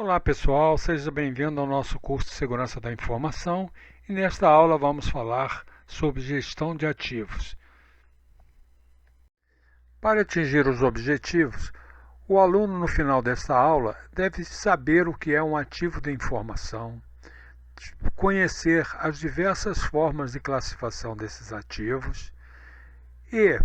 Olá pessoal, seja bem-vindo ao nosso curso de Segurança da Informação e nesta aula vamos falar sobre gestão de ativos. Para atingir os objetivos, o aluno no final desta aula deve saber o que é um ativo de informação, conhecer as diversas formas de classificação desses ativos e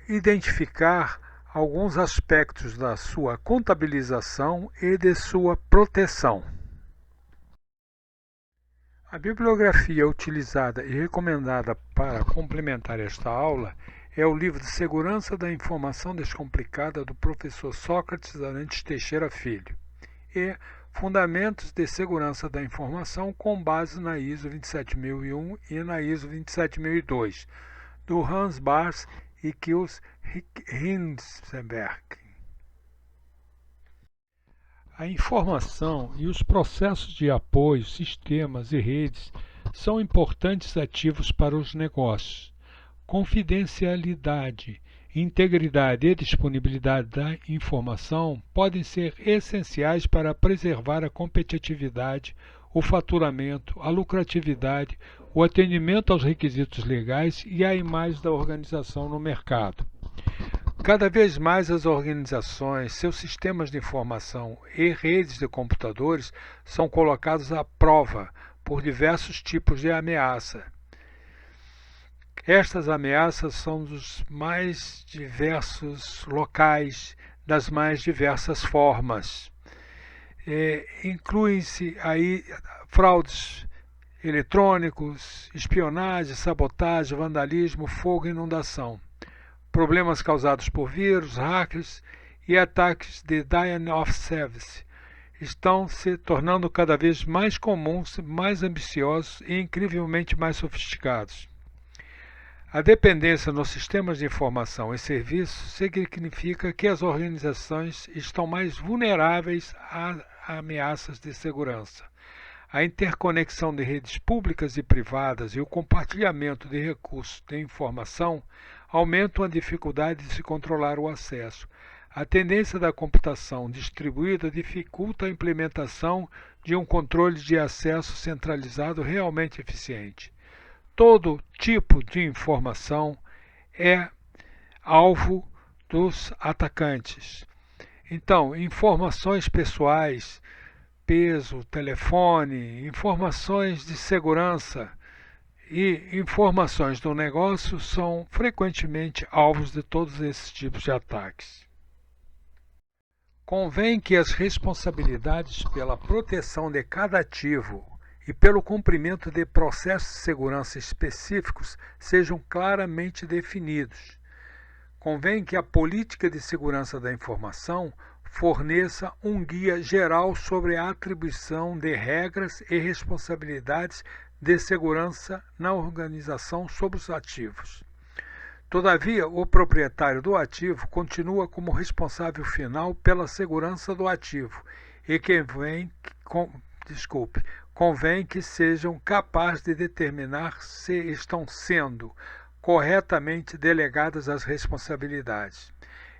identificar alguns aspectos da sua contabilização e de sua proteção. A bibliografia utilizada e recomendada para complementar esta aula é o livro de Segurança da Informação Descomplicada do professor Sócrates Arantes Teixeira Filho e Fundamentos de Segurança da Informação com base na ISO 27001 e na ISO 27002, do Hans Bars e Kils Hindsberg. A informação e os processos de apoio, sistemas e redes são importantes ativos para os negócios. Confidencialidade, integridade e disponibilidade da informação podem ser essenciais para preservar a competitividade, o faturamento, a lucratividade, o atendimento aos requisitos legais e a imagem da organização no mercado. Cada vez mais as organizações, seus sistemas de informação e redes de computadores são colocados à prova por diversos tipos de ameaça. Estas ameaças são dos mais diversos locais, das mais diversas formas. Incluem-se aí fraudes eletrônicos, espionagem, sabotagem, vandalismo, fogo e inundação. Problemas causados por vírus, hackers e ataques de Denial of Service estão se tornando cada vez mais comuns, mais ambiciosos e incrivelmente mais sofisticados. A dependência nos sistemas de informação e serviços significa que as organizações estão mais vulneráveis a ameaças de segurança. A interconexão de redes públicas e privadas e o compartilhamento de recursos de informação aumentam a dificuldade de se controlar o acesso. A tendência da computação distribuída dificulta a implementação de um controle de acesso centralizado realmente eficiente. Todo tipo de informação é alvo dos atacantes. Então, informações pessoais, peso, telefone, informações de segurança e informações do negócio são frequentemente alvos de todos esses tipos de ataques. Convém que as responsabilidades pela proteção de cada ativo e pelo cumprimento de processos de segurança específicos sejam claramente definidos. Convém que a política de segurança da informação forneça um guia geral sobre a atribuição de regras e responsabilidades de segurança na organização sobre os ativos. Todavia, o proprietário do ativo continua como responsável final pela segurança do ativo e convém que sejam capazes de determinar se estão sendo corretamente delegadas as responsabilidades.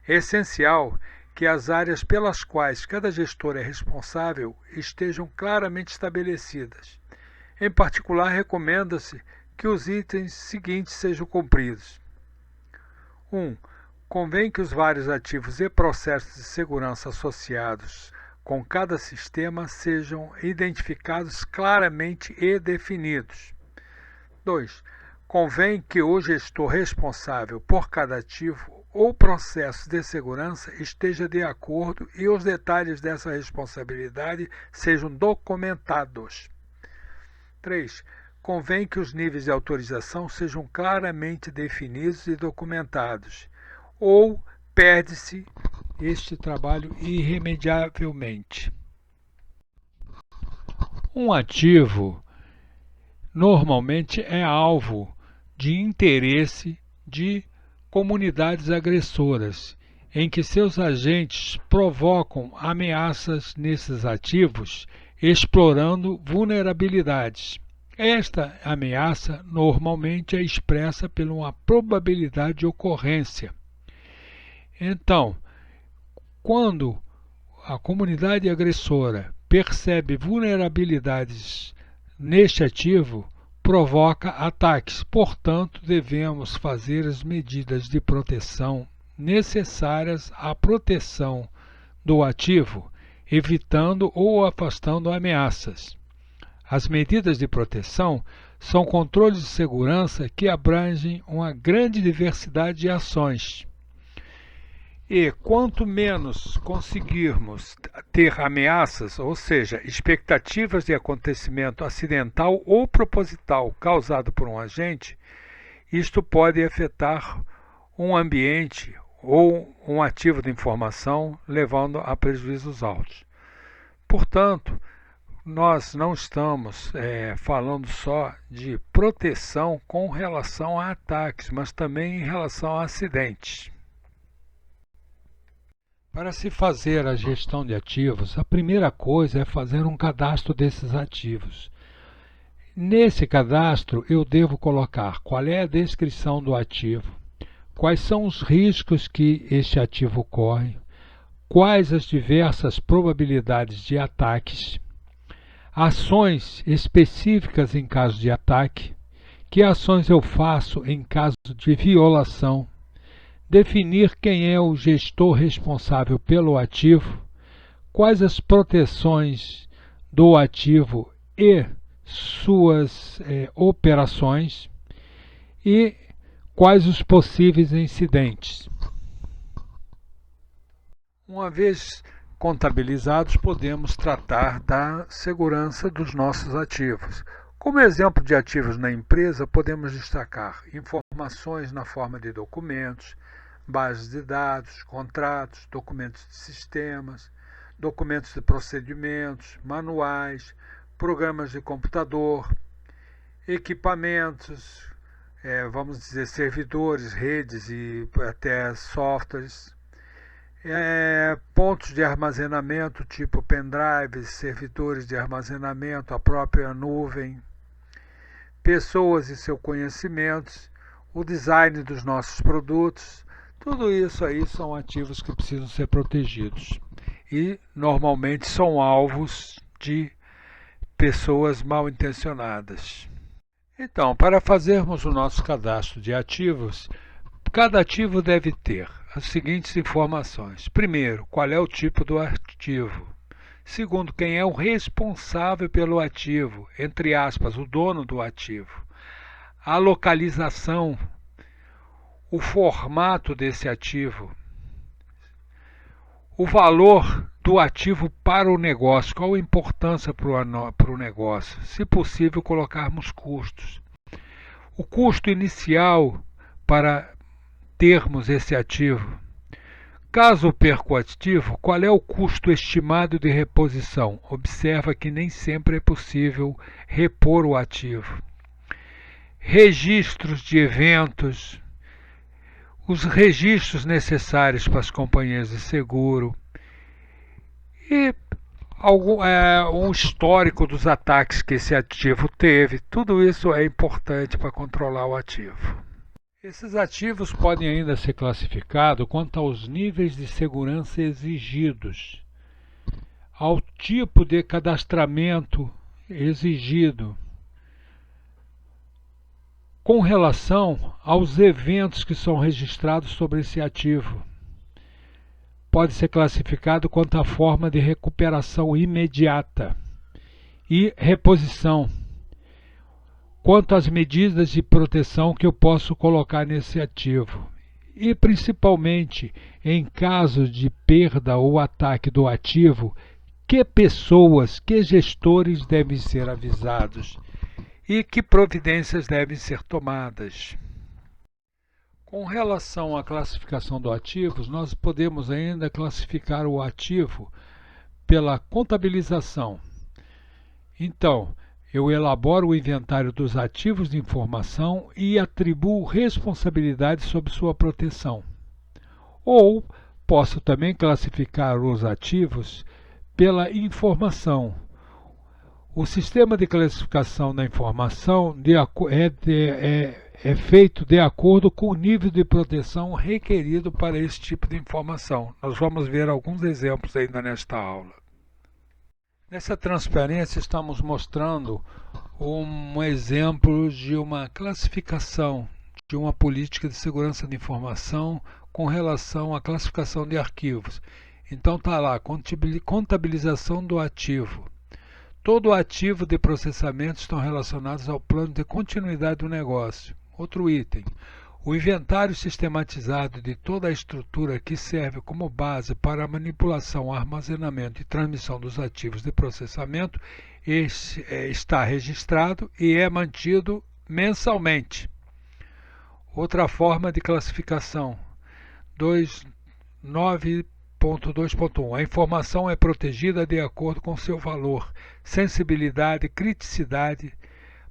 É essencial que as áreas pelas quais cada gestor é responsável estejam claramente estabelecidas. Em particular, recomenda-se que os itens seguintes sejam cumpridos. 1. Convém que os vários ativos e processos de segurança associados com cada sistema sejam identificados claramente e definidos. 2. Convém que o gestor responsável por cada ativo ou processo de segurança esteja de acordo e os detalhes dessa responsabilidade sejam documentados. 3. Convém que os níveis de autorização sejam claramente definidos e documentados, ou perde-se este trabalho irremediavelmente. Um ativo normalmente é alvo de interesse de comunidades agressoras, em que seus agentes provocam ameaças nesses ativos, explorando vulnerabilidades. Esta ameaça normalmente é expressa por uma probabilidade de ocorrência. Então, quando a comunidade agressora percebe vulnerabilidades neste ativo, provoca ataques. Portanto, devemos fazer as medidas de proteção necessárias à proteção do ativo, evitando ou afastando ameaças. As medidas de proteção são controles de segurança que abrangem uma grande diversidade de ações. E quanto menos conseguirmos ter ameaças, ou seja, expectativas de acontecimento acidental ou proposital causado por um agente, isto pode afetar um ambiente ou um ativo de informação, levando a prejuízos altos. Portanto, nós não estamos falando só de proteção com relação a ataques, mas também em relação a acidentes. Para se fazer a gestão de ativos, a primeira coisa é fazer um cadastro desses ativos. Nesse cadastro, eu devo colocar qual é a descrição do ativo, quais são os riscos que este ativo corre, quais as diversas probabilidades de ataques, ações específicas em caso de ataque, que ações eu faço em caso de violação, definir quem é o gestor responsável pelo ativo, quais as proteções do ativo e suas operações e quais os possíveis incidentes. Uma vez contabilizados, podemos tratar da segurança dos nossos ativos. Como exemplo de ativos na empresa, podemos destacar informações na forma de documentos, bases de dados, contratos, documentos de sistemas, documentos de procedimentos, manuais, programas de computador, equipamentos, vamos dizer, servidores, redes e até softwares, pontos de armazenamento tipo pendrives, servidores de armazenamento, a própria nuvem, pessoas e seus conhecimentos, o design dos nossos produtos. Tudo isso aí são ativos que precisam ser protegidos e normalmente são alvos de pessoas mal intencionadas. Então, para fazermos o nosso cadastro de ativos, cada ativo deve ter as seguintes informações. Primeiro, qual é o tipo do ativo. Segundo, quem é o responsável pelo ativo, entre aspas, o dono do ativo. A localização, o formato desse ativo, o valor do ativo para o negócio, qual a importância para o negócio, se possível colocarmos custos. O custo inicial para termos esse ativo. Caso perca o ativo, qual é o custo estimado de reposição? Observa que nem sempre é possível repor o ativo. Registros de eventos, os registros necessários para as companhias de seguro e um histórico dos ataques que esse ativo teve. Tudo isso é importante para controlar o ativo. Esses ativos podem ainda ser classificados quanto aos níveis de segurança exigidos, ao tipo de cadastramento exigido, com relação aos eventos que são registrados sobre esse ativo. Pode ser classificado quanto à forma de recuperação imediata e reposição, quanto às medidas de proteção que eu posso colocar nesse ativo. E principalmente, em caso de perda ou ataque do ativo, que pessoas, que gestores devem ser avisados e que providências devem ser tomadas. Com relação à classificação do ativo, nós podemos ainda classificar o ativo pela contabilização. Então, eu elaboro o inventário dos ativos de informação e atribuo responsabilidade sobre sua proteção. Ou posso também classificar os ativos pela informação. O sistema de classificação da informação é feito de acordo com o nível de proteção requerido para esse tipo de informação. Nós vamos ver alguns exemplos ainda nesta aula. Nessa transparência estamos mostrando um exemplo de uma classificação de uma política de segurança de informação com relação à classificação de arquivos. Então está lá, contabilização do ativo. Todo ativo de processamento estão relacionados ao plano de continuidade do negócio. Outro item, o inventário sistematizado de toda a estrutura que serve como base para a manipulação, armazenamento e transmissão dos ativos de processamento está registrado e é mantido mensalmente. Outra forma de classificação, 9.2.1. A informação é protegida de acordo com seu valor, sensibilidade, criticidade.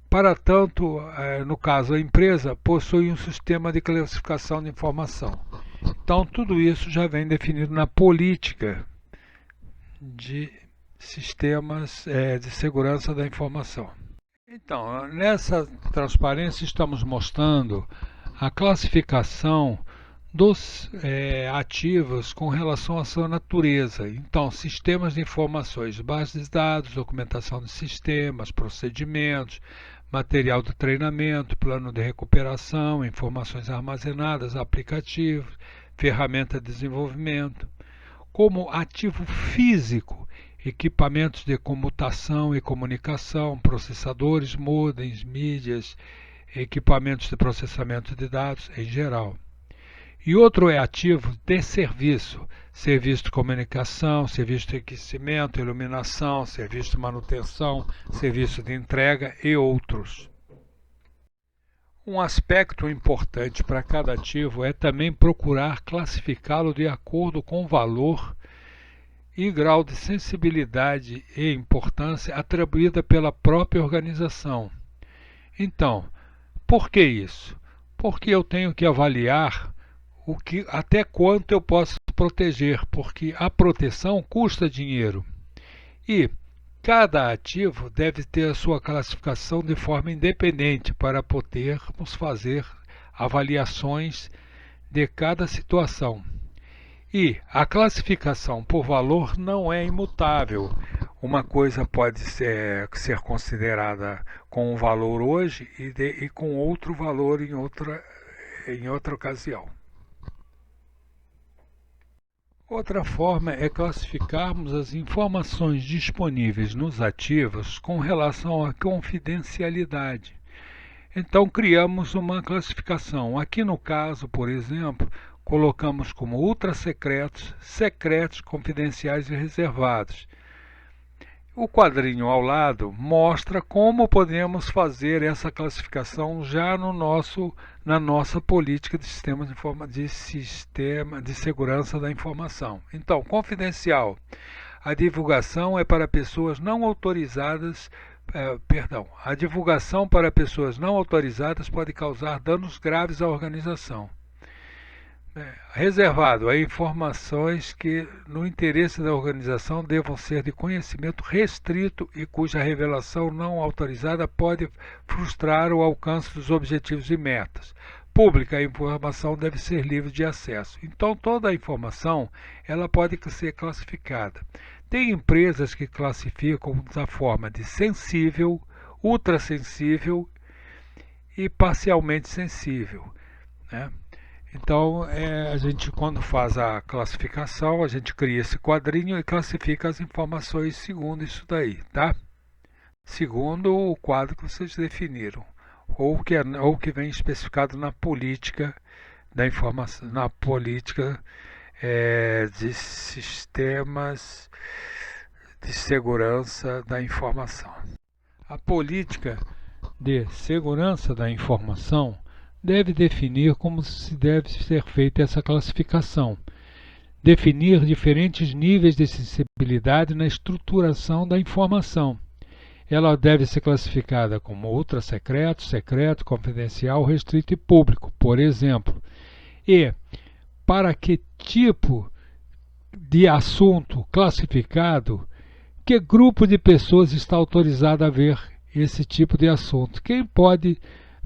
Para tanto, no caso, a empresa possui um sistema de classificação de informação. Então, tudo isso já vem definido na política de sistemas de segurança da informação. Então, nessa transparência estamos mostrando a classificação dos ativos com relação à sua natureza. Então, sistemas de informações, bases de dados, documentação de sistemas, procedimentos, material de treinamento, plano de recuperação, informações armazenadas, aplicativos, ferramenta de desenvolvimento. Como ativo físico, equipamentos de comutação e comunicação, processadores, modems, mídias, equipamentos de processamento de dados em geral. E outro é ativo de serviço, serviço de comunicação, serviço de aquecimento, iluminação, serviço de manutenção, serviço de entrega e outros. Um aspecto importante para cada ativo é também procurar classificá-lo de acordo com o valor e grau de sensibilidade e importância atribuída pela própria organização. Então, por que isso? Porque eu tenho que avaliar até quanto eu posso proteger, porque a proteção custa dinheiro. E cada ativo deve ter a sua classificação de forma independente para podermos fazer avaliações de cada situação. E a classificação por valor não é imutável. Uma coisa pode ser considerada com um valor hoje e com outro valor em outra ocasião. Outra forma é classificarmos as informações disponíveis nos ativos com relação à confidencialidade. Então criamos uma classificação. Aqui no caso, por exemplo, colocamos como ultrasecretos, secretos, confidenciais e reservados. O quadrinho ao lado mostra como podemos fazer essa classificação já na nossa política de sistema de segurança da informação. Então, confidencial. A divulgação é para pessoas não autorizadas. A divulgação para pessoas não autorizadas pode causar danos graves à organização. Reservado a informações que, no interesse da organização, devam ser de conhecimento restrito e cuja revelação não autorizada pode frustrar o alcance dos objetivos e metas. Pública, a informação deve ser livre de acesso. Então, toda a informação ela pode ser classificada. Tem empresas que classificam da forma de sensível, ultrassensível e parcialmente sensível, né? Então, a gente, quando faz a classificação, a gente cria esse quadrinho e classifica as informações segundo isso daí, tá? Segundo o quadro que vocês definiram, ou que vem especificado na política da informação, na política de sistemas de segurança da informação. A política de segurança da informação deve definir como se deve ser feita essa classificação, definir diferentes níveis de sensibilidade na estruturação da informação. Ela deve ser classificada como ultrasecreto, secreto, confidencial, restrito e público, por exemplo. E para que tipo de assunto classificado, que grupo de pessoas está autorizado a ver esse tipo de assunto? Quem pode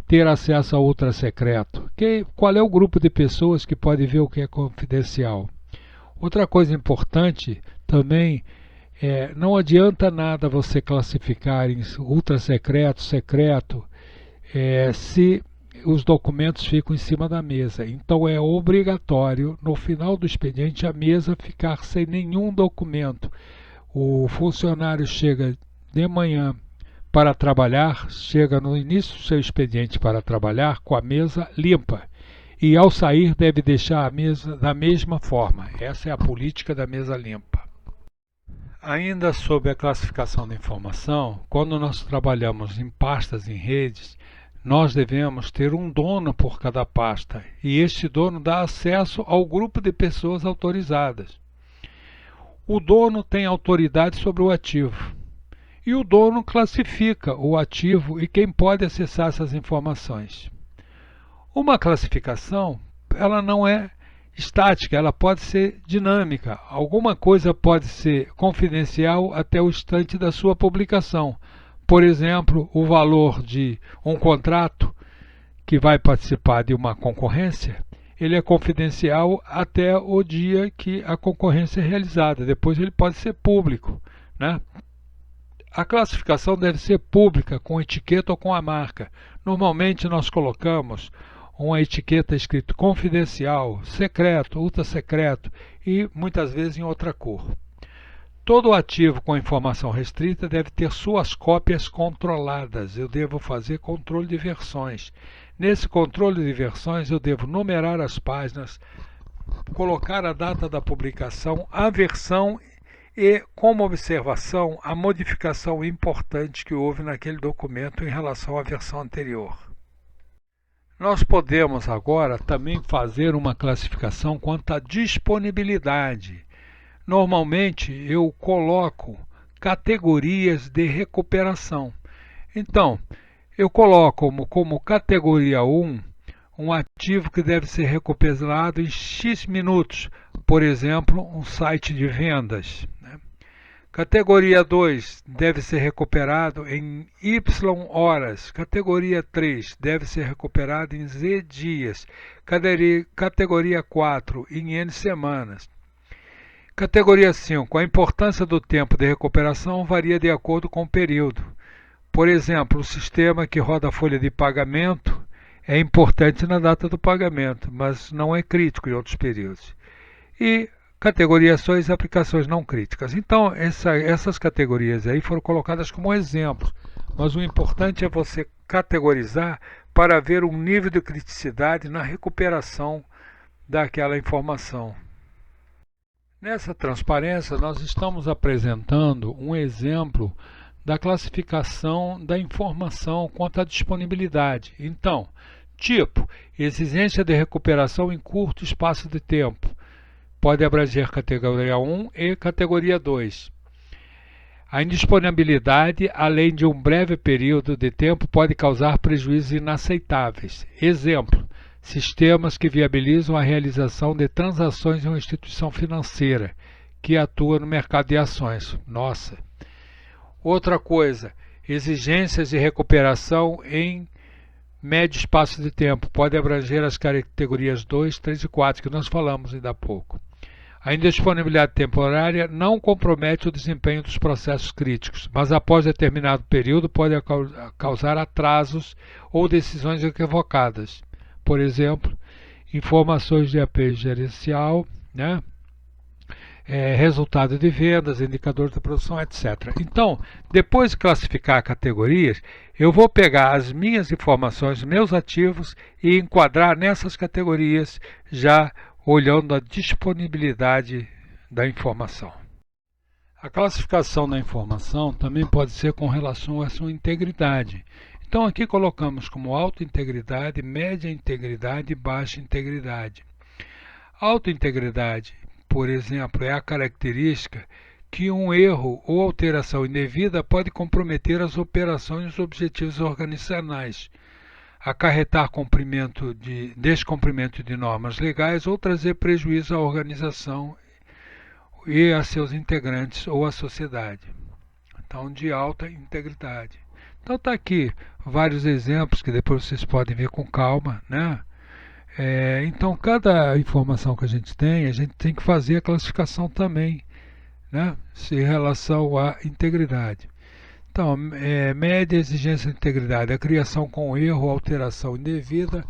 ter acesso a ultra secreto? Qual é o grupo de pessoas que pode ver o que é confidencial? Outra coisa importante também não adianta nada você classificar em ultra secreto, secreto, se os documentos ficam em cima da mesa. Então é obrigatório, no final do expediente, a mesa ficar sem nenhum documento. O funcionário chega de manhã para trabalhar, chega no início do seu expediente para trabalhar com a mesa limpa. E ao sair deve deixar a mesa da mesma forma. Essa é a política da mesa limpa. Ainda sobre a classificação da informação, quando nós trabalhamos em pastas em redes, nós devemos ter um dono por cada pasta, e este dono dá acesso ao grupo de pessoas autorizadas. O dono tem autoridade sobre o ativo, e o dono classifica o ativo e quem pode acessar essas informações. Uma classificação, ela não é estática, ela pode ser dinâmica. Alguma coisa pode ser confidencial até o instante da sua publicação. Por exemplo, o valor de um contrato que vai participar de uma concorrência, ele é confidencial até o dia que a concorrência é realizada. Depois ele pode ser público, né? A classificação deve ser pública, com etiqueta ou com a marca. Normalmente nós colocamos uma etiqueta escrito confidencial, secreto, ultra secreto e muitas vezes em outra cor. Todo ativo com informação restrita deve ter suas cópias controladas. Eu devo fazer controle de versões. Nesse controle de versões eu devo numerar as páginas, colocar a data da publicação, a versão e, como observação, a modificação importante que houve naquele documento em relação à versão anterior. Nós podemos agora também fazer uma classificação quanto à disponibilidade. Normalmente eu coloco categorias de recuperação. Então, eu coloco como categoria 1 um ativo que deve ser recuperado em X minutos, por exemplo, um site de vendas. Categoria 2 deve ser recuperado em Y horas. Categoria 3 deve ser recuperado em Z dias. Categoria 4 em N semanas. Categoria 5. A importância do tempo de recuperação varia de acordo com o período. Por exemplo, o sistema que roda a folha de pagamento é importante na data do pagamento, mas não é crítico em outros períodos. E categoria 6, aplicações não críticas. Então, essas categorias aí foram colocadas como exemplos, mas o importante é você categorizar para ver um nível de criticidade na recuperação daquela informação. Nessa transparência, nós estamos apresentando um exemplo da classificação da informação quanto à disponibilidade. Então, tipo, exigência de recuperação em curto espaço de tempo. Pode abranger categoria 1 e categoria 2. A indisponibilidade, além de um breve período de tempo, pode causar prejuízos inaceitáveis. Exemplo, sistemas que viabilizam a realização de transações em uma instituição financeira que atua no mercado de ações. Nossa! Outra coisa, exigências de recuperação em médio espaço de tempo. Pode abranger as categorias 2, 3 e 4, que nós falamos ainda há pouco. A indisponibilidade temporária não compromete o desempenho dos processos críticos, mas após determinado período pode causar atrasos ou decisões equivocadas. Por exemplo, informações de API gerencial, né? Resultado de vendas, indicador de produção, etc. Então, depois de classificar categorias, eu vou pegar as minhas informações, meus ativos e enquadrar nessas categorias, já olhando a disponibilidade da informação. A classificação da informação também pode ser com relação à sua integridade. Então aqui colocamos como alta integridade, média integridade e baixa integridade. Alta integridade, por exemplo, é a característica que um erro ou alteração indevida pode comprometer as operações e os objetivos organizacionais, acarretar descumprimento de normas legais ou trazer prejuízo à organização e a seus integrantes ou à sociedade. Então, de alta integridade. Então está aqui vários exemplos que depois vocês podem ver com calma, né? Então cada informação que a gente tem que fazer a classificação também, né? Em relação à integridade. Então, média exigência de integridade. A criação com erro ou alteração indevida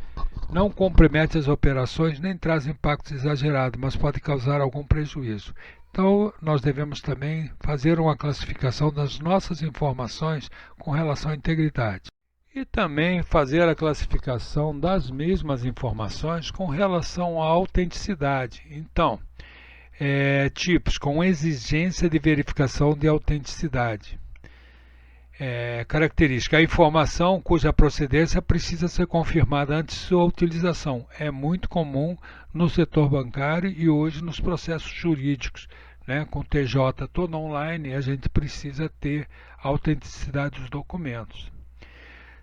não compromete as operações nem traz impacto exagerado, mas pode causar algum prejuízo. Então, nós devemos também fazer uma classificação das nossas informações com relação à integridade. E também fazer a classificação das mesmas informações com relação à autenticidade. Então, tipos com exigência de verificação de autenticidade. Característica: a informação cuja procedência precisa ser confirmada antes de sua utilização. É muito comum no setor bancário e hoje nos processos jurídicos, né? Com TJ todo online, a gente precisa ter a autenticidade dos documentos.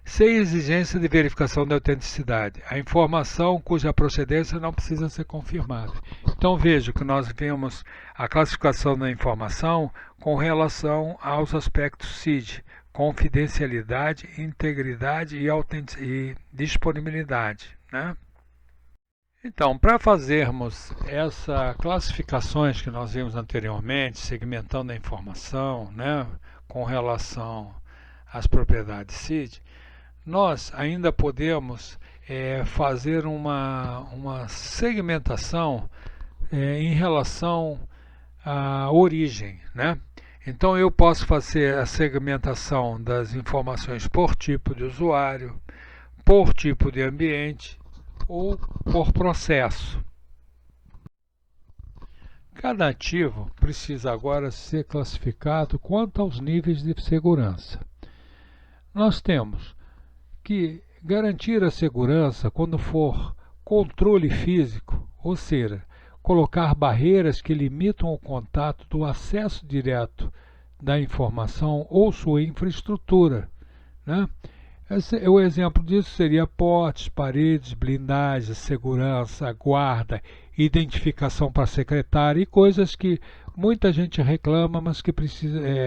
Sem exigência de verificação da autenticidade, a informação cuja procedência não precisa ser confirmada. Então veja que nós vemos a classificação da informação com relação aos aspectos CID, confidencialidade, integridade e disponibilidade, né? Então, para fazermos essas classificações que nós vimos anteriormente, segmentando a informação, né, com relação às propriedades CID, nós ainda podemos fazer uma segmentação em relação à origem, né? Então eu posso fazer a segmentação das informações por tipo de usuário, por tipo de ambiente ou por processo. Cada ativo precisa agora ser classificado quanto aos níveis de segurança. Nós temos que garantir a segurança quando for controle físico, ou seja, colocar barreiras que limitam o contato do acesso direto da informação ou sua infraestrutura, né? O exemplo disso seria portas, paredes, blindagens, segurança, guarda, identificação para secretária e coisas que muita gente reclama, mas que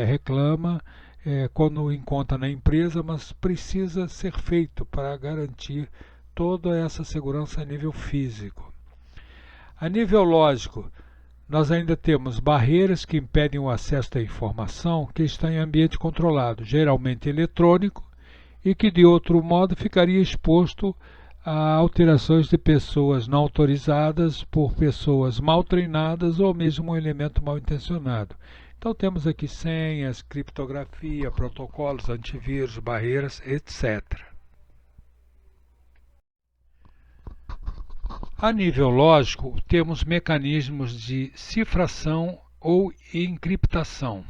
reclama quando encontra na empresa, mas precisa ser feito para garantir toda essa segurança a nível físico. A nível lógico, nós ainda temos barreiras que impedem o acesso à informação que está em ambiente controlado, geralmente eletrônico, e que de outro modo ficaria exposto a alterações de pessoas não autorizadas por pessoas mal treinadas ou mesmo um elemento mal intencionado. Então temos aqui senhas, criptografia, protocolos, antivírus, barreiras, etc. A nível lógico, temos mecanismos de cifração ou encriptação.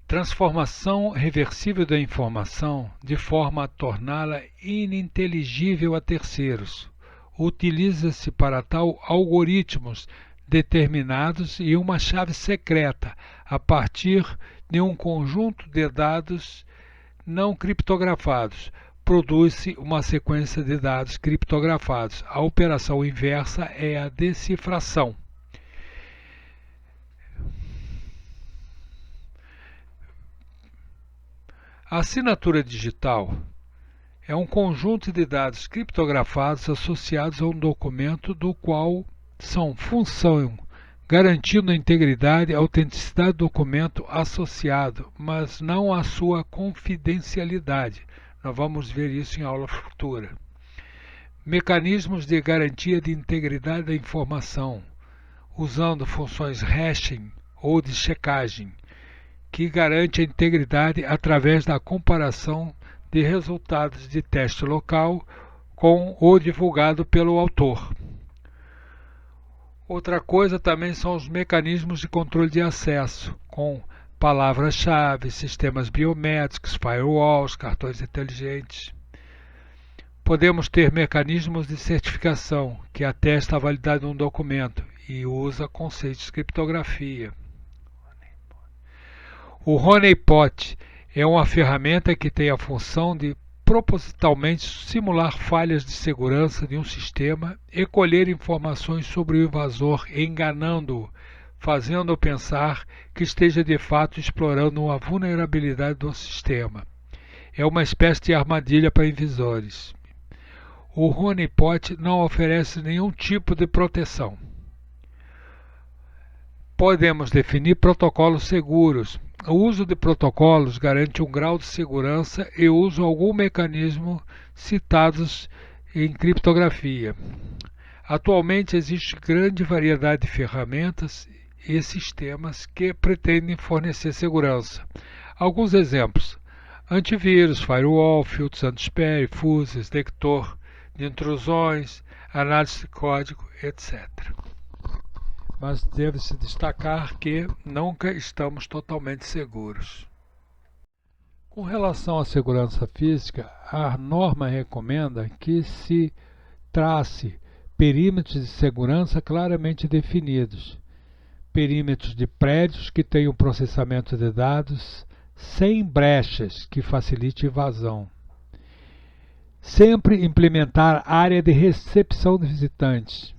Transformação reversível da informação de forma a torná-la ininteligível a terceiros. Utiliza-se para tal algoritmos determinados e uma chave secreta a partir de um conjunto de dados não criptografados. Produz-se uma sequência de dados criptografados. A operação inversa é a decifração. A assinatura digital é um conjunto de dados criptografados associados a um documento do qual são função garantindo a integridade e a autenticidade do documento associado, mas não a sua confidencialidade. Nós vamos ver isso em aula futura. Mecanismos de garantia de integridade da informação, usando funções hashing ou de checagem, que garante a integridade através da comparação de resultados de teste local com o divulgado pelo autor. Outra coisa também são os mecanismos de controle de acesso, com palavras-chave, sistemas biométricos, firewalls, cartões inteligentes. Podemos ter mecanismos de certificação, que atesta a validade de um documento e usa conceitos de criptografia. O honeypot é uma ferramenta que tem a função de propositalmente simular falhas de segurança de um sistema e colher informações sobre o invasor, enganando-o, fazendo-o pensar que esteja de fato explorando uma vulnerabilidade do sistema. É uma espécie de armadilha para invisores. O honeypot não oferece nenhum tipo de proteção. Podemos definir protocolos seguros. O uso de protocolos garante um grau de segurança e usa algum mecanismo citados em criptografia. Atualmente existe grande variedade de ferramentas e sistemas que pretendem fornecer segurança. Alguns exemplos: antivírus, firewall, filtros anti-spam, fuses, detector de intrusões, análise de código, etc. Mas deve-se destacar que nunca estamos totalmente seguros. Com relação à segurança física, a norma recomenda que se trace perímetros de segurança claramente definidos. Perímetros de prédios que tenham processamento de dados sem brechas que facilite invasão. Sempre implementar área de recepção de visitantes.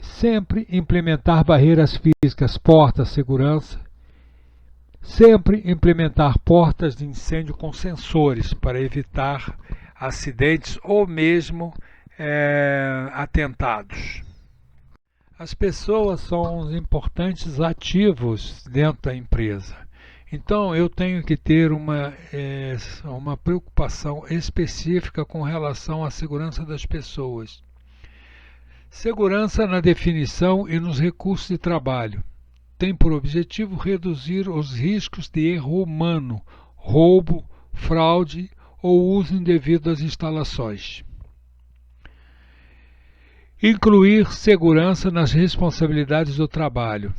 Sempre implementar barreiras físicas, portas, segurança. Sempre implementar portas de incêndio com sensores para evitar acidentes ou mesmo atentados. As pessoas são os importantes ativos dentro da empresa. Então eu tenho que ter uma preocupação específica com relação à segurança das pessoas. Segurança na definição e nos recursos de trabalho. Tem por objetivo reduzir os riscos de erro humano, roubo, fraude ou uso indevido das instalações. Incluir segurança nas responsabilidades do trabalho.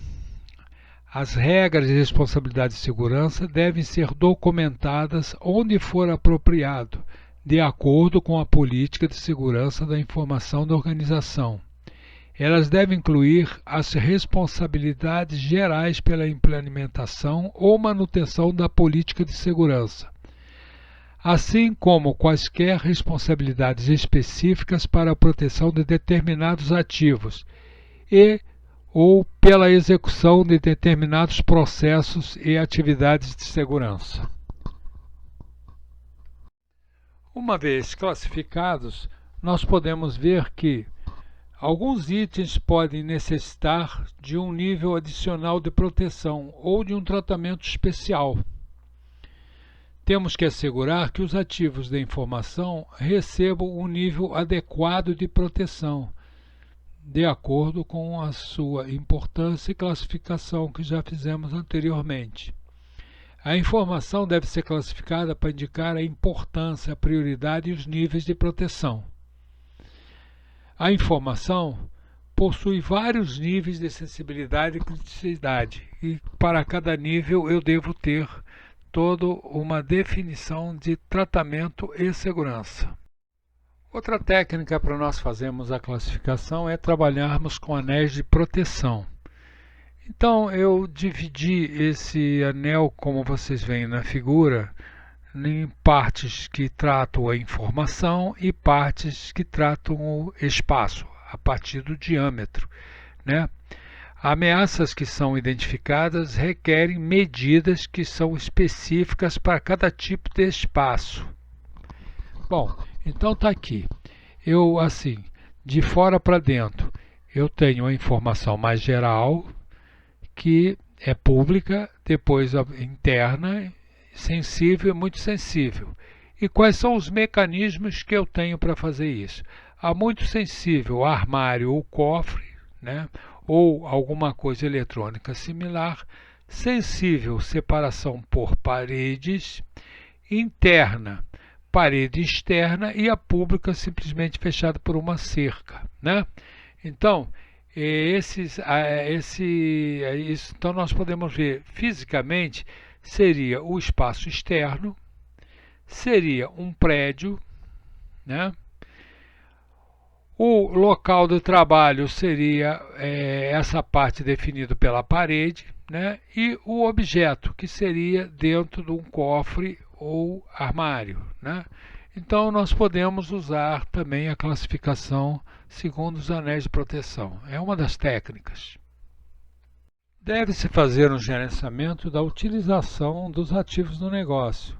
As regras de responsabilidade de segurança devem ser documentadas onde for apropriado, de acordo com a política de segurança da informação da organização. Elas devem incluir as responsabilidades gerais pela implementação ou manutenção da política de segurança, assim como quaisquer responsabilidades específicas para a proteção de determinados ativos ou pela execução de determinados processos e atividades de segurança. Uma vez classificados, nós podemos ver que alguns itens podem necessitar de um nível adicional de proteção ou de um tratamento especial. Temos que assegurar que os ativos da informação recebam um nível adequado de proteção, de acordo com a sua importância e classificação que já fizemos anteriormente. A informação deve ser classificada para indicar a importância, a prioridade e os níveis de proteção. A informação possui vários níveis de sensibilidade e criticidade, e para cada nível eu devo ter toda uma definição de tratamento e segurança. Outra técnica para nós fazermos a classificação é trabalharmos com anéis de proteção. Então eu dividi esse anel, como vocês veem na figura, em partes que tratam a informação e partes que tratam o espaço, a partir do diâmetro, né? Ameaças que são identificadas requerem medidas que são específicas para cada tipo de espaço. Bom, então está aqui. Eu, assim, de fora para dentro, eu tenho a informação mais geral, que é pública, depois a interna, sensível e muito sensível. E quais são os mecanismos que eu tenho para fazer isso? A muito sensível, armário ou cofre, né? Ou alguma coisa eletrônica similar. Sensível, separação por paredes. Interna, parede externa, e a pública simplesmente fechada por uma cerca, né? Então, então nós podemos ver fisicamente, seria o espaço externo, seria um prédio, né? O local do trabalho seria essa parte definida pela parede, né? E o objeto, que seria dentro de um cofre ou armário, né? Então nós podemos usar também a classificação segundo os anéis de proteção. É uma das técnicas. Deve-se fazer um gerenciamento da utilização dos ativos do negócio.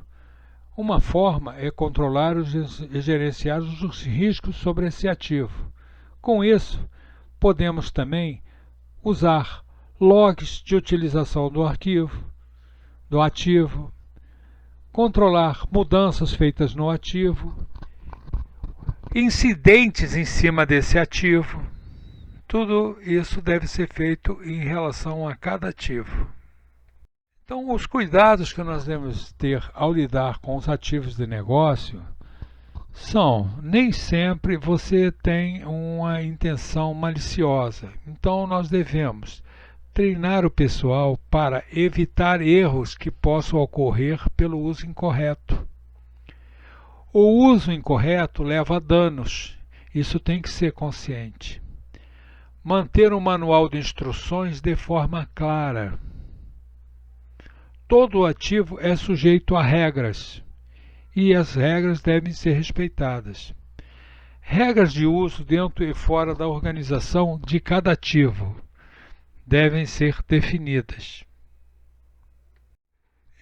Uma forma é controlar e gerenciar os riscos sobre esse ativo. Com isso, podemos também usar logs de utilização do ativo, controlar mudanças feitas no ativo, incidentes em cima desse ativo. Tudo isso deve ser feito em relação a cada ativo. Então, os cuidados que nós devemos ter ao lidar com os ativos de negócio são, nem sempre você tem uma intenção maliciosa. Então, nós devemos treinar o pessoal para evitar erros que possam ocorrer pelo uso incorreto. O uso incorreto leva a danos. Isso tem que ser consciente. Manter um manual de instruções de forma clara. Todo ativo é sujeito a regras e as regras devem ser respeitadas. Regras de uso dentro e fora da organização de cada ativo devem ser definidas.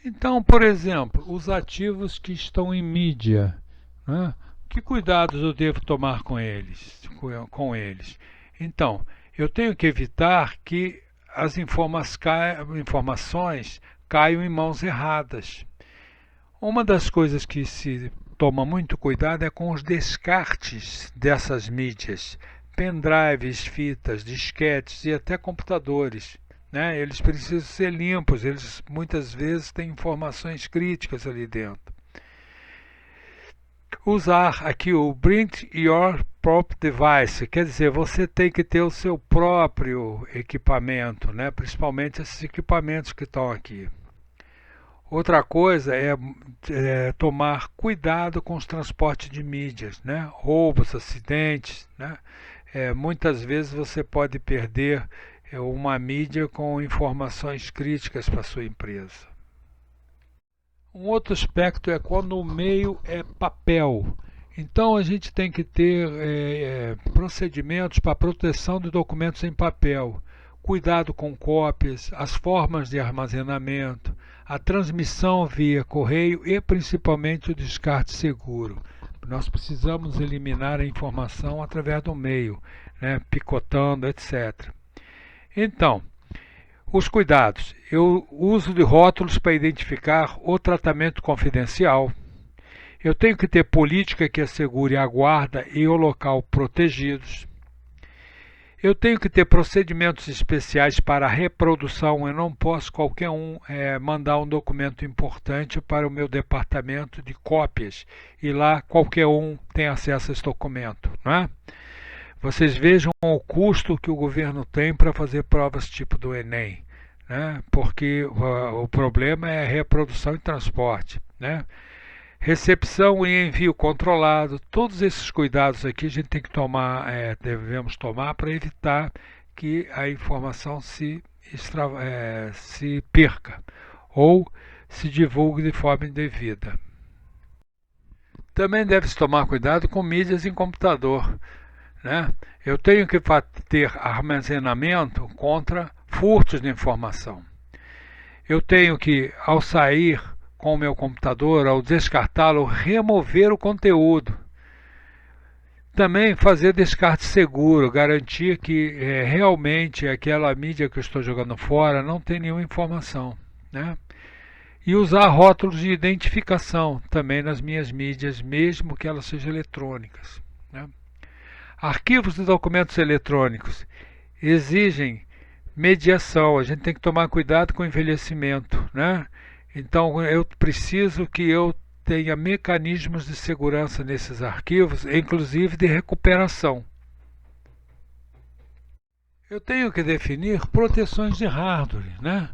Então, por exemplo, os ativos que estão em mídia, né? Que cuidados eu devo tomar com eles? Então, eu tenho que evitar que as informações caiam em mãos erradas. Uma das coisas que se toma muito cuidado é com os descartes dessas mídias, pendrives, fitas, disquetes e até computadores. Né? Eles precisam ser limpos, eles muitas vezes têm informações críticas ali dentro. Usar aqui o Bring Your Prop Device, quer dizer, você tem que ter o seu próprio equipamento, né? Principalmente esses equipamentos que estão aqui. Outra coisa é tomar cuidado com os transportes de mídias, né? Roubos, acidentes, né? Muitas vezes você pode perder uma mídia com informações críticas para a sua empresa. Um outro aspecto é quando o meio é papel. Então a gente tem que ter procedimentos para proteção de documentos em papel, cuidado com cópias, as formas de armazenamento, a transmissão via correio e principalmente o descarte seguro. Nós precisamos eliminar a informação através do meio, né, picotando, etc. Então, os cuidados. Eu uso de rótulos para identificar o tratamento confidencial. Eu tenho que ter política que assegure a guarda e o local protegidos. Eu tenho que ter procedimentos especiais para a reprodução. Eu não posso qualquer mandar um documento importante para o meu departamento de cópias e lá qualquer um tem acesso a esse documento, não é? Vocês vejam o custo que o governo tem para fazer provas tipo do Enem, né? Porque o problema é a reprodução e transporte, né? Recepção e envio controlado, todos esses cuidados aqui a gente tem que tomar, devemos tomar para evitar que a informação se perca ou se divulgue de forma indevida. Também deve-se tomar cuidado com mídias em computador, né? Eu tenho que ter armazenamento contra furtos de informação. Eu tenho que, ao sair com o meu computador, ao descartá-lo, remover o conteúdo. Também fazer descarte seguro, garantir que realmente aquela mídia que eu estou jogando fora não tem nenhuma informação, né? E usar rótulos de identificação também nas minhas mídias, mesmo que elas sejam eletrônicas, né? Arquivos de documentos eletrônicos exigem mediação, a gente tem que tomar cuidado com o envelhecimento, né? Então eu preciso que eu tenha mecanismos de segurança nesses arquivos, inclusive de recuperação. Eu tenho que definir proteções de hardware, né?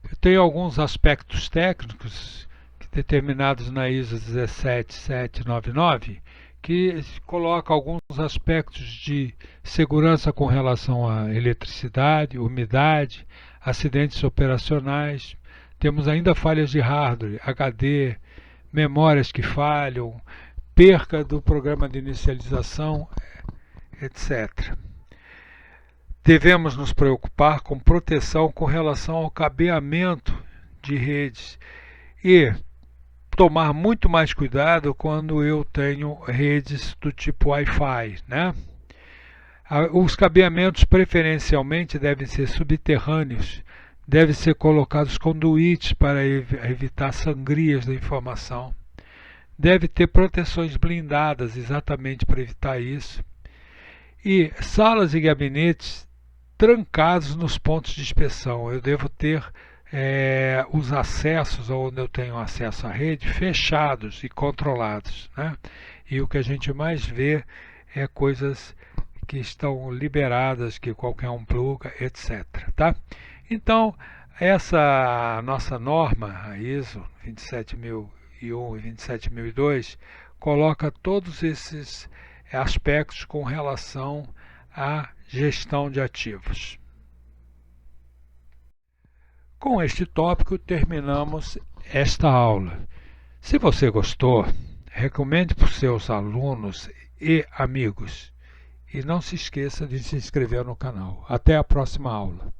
Eu tenho alguns aspectos técnicos determinados na ISO 17799 que coloca alguns aspectos de segurança com relação à eletricidade, umidade, acidentes operacionais. Temos ainda falhas de hardware, HD, memórias que falham, perca do programa de inicialização, etc. Devemos nos preocupar com proteção com relação ao cabeamento de redes e tomar muito mais cuidado quando eu tenho redes do tipo Wi-Fi, né? Os cabeamentos preferencialmente devem ser subterrâneos, devem ser colocados conduítes para evitar sangrias da informação. Deve ter proteções blindadas exatamente para evitar isso. E salas e gabinetes trancados nos pontos de inspeção. Eu devo ter os acessos, onde eu tenho acesso à rede, fechados e controlados, né? E o que a gente mais vê é coisas que estão liberadas, que qualquer um pluga, etc. Tá? Então, essa nossa norma, a ISO 27001 e 27002, coloca todos esses aspectos com relação à gestão de ativos. Com este tópico terminamos esta aula. Se você gostou, recomende para os seus alunos e amigos. E não se esqueça de se inscrever no canal. Até a próxima aula.